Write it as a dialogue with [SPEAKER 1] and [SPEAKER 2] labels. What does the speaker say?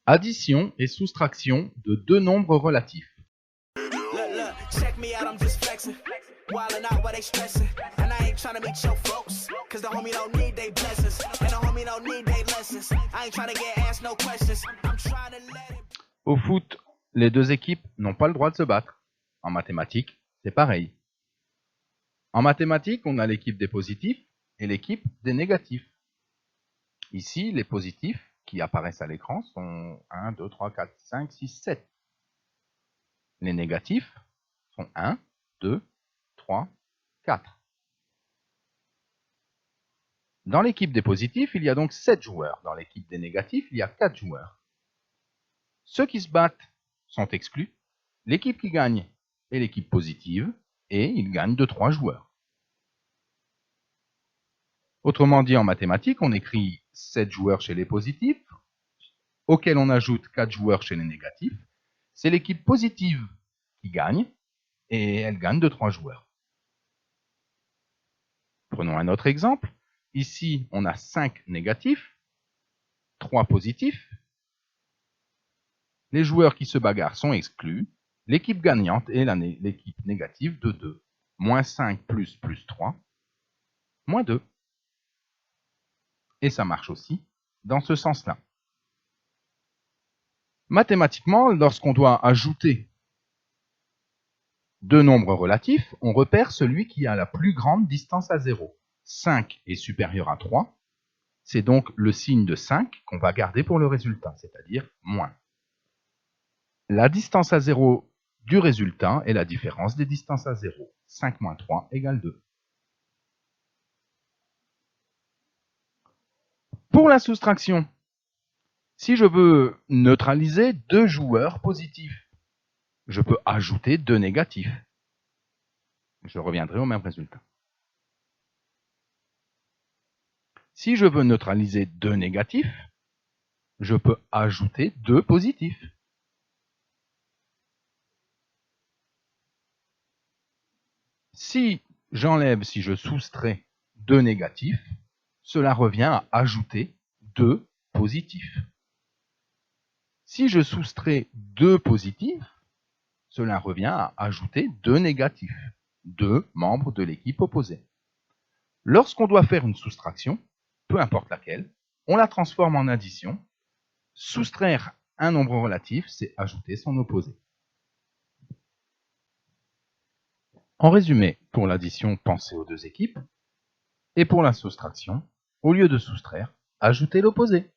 [SPEAKER 1] Addition et soustraction de deux nombres relatifs.
[SPEAKER 2] Check me out, I'm just flexing. Wildin' out while they stressin'. And I ain't tryna meet your folks. Cause the homie don't need they blessings. And the homie don't need they lessons. I ain't tryna get asked no questions. I'm tryna let it.
[SPEAKER 1] Au foot, les deux équipes n'ont pas le droit de se battre. En mathématiques, c'est pareil. En mathématiques, on a l'équipe des positifs et l'équipe des négatifs. Ici, les positifs qui apparaissent à l'écran sont 1, 2, 3, 4, 5, 6, 7. Les négatifs sont 1, 2, 3, 4. Dans l'équipe des positifs, il y a donc 7 joueurs. Dans l'équipe des négatifs, il y a 4 joueurs. Ceux qui se battent sont exclus. L'équipe qui gagne est l'équipe positive et il gagne de 3 joueurs. Autrement dit, en mathématiques, on écrit 7 joueurs chez les positifs, auxquels on ajoute 4 joueurs chez les négatifs. C'est l'équipe positive qui gagne et elle gagne de 3 joueurs. Prenons un autre exemple. Ici, on a 5 négatifs, 3 positifs. Les joueurs qui se bagarrent sont exclus. L'équipe gagnante est l'équipe négative de 2. Moins 5 plus 3, moins 2. Et ça marche aussi dans ce sens-là. Mathématiquement, lorsqu'on doit ajouter deux nombres relatifs, on repère celui qui a la plus grande distance à 0. 5 est supérieur à 3. C'est donc le signe de 5 qu'on va garder pour le résultat, c'est-à-dire moins. La distance à 0 du résultat est la différence des distances à 0. 5 moins 3 égale 2. Pour la soustraction, si je veux neutraliser deux joueurs positifs, je peux ajouter deux négatifs. Je reviendrai au même résultat. Si je veux neutraliser deux négatifs, je peux ajouter deux positifs. Si je soustrais deux négatifs, cela revient à ajouter deux positifs. Si je soustrais deux positifs, cela revient à ajouter deux négatifs, deux membres de l'équipe opposée. Lorsqu'on doit faire une soustraction, peu importe laquelle, on la transforme en addition. Soustraire un nombre relatif, c'est ajouter son opposé. En résumé, pour l'addition, pensez aux deux équipes. Et pour la soustraction, au lieu de soustraire, ajoutez l'opposé.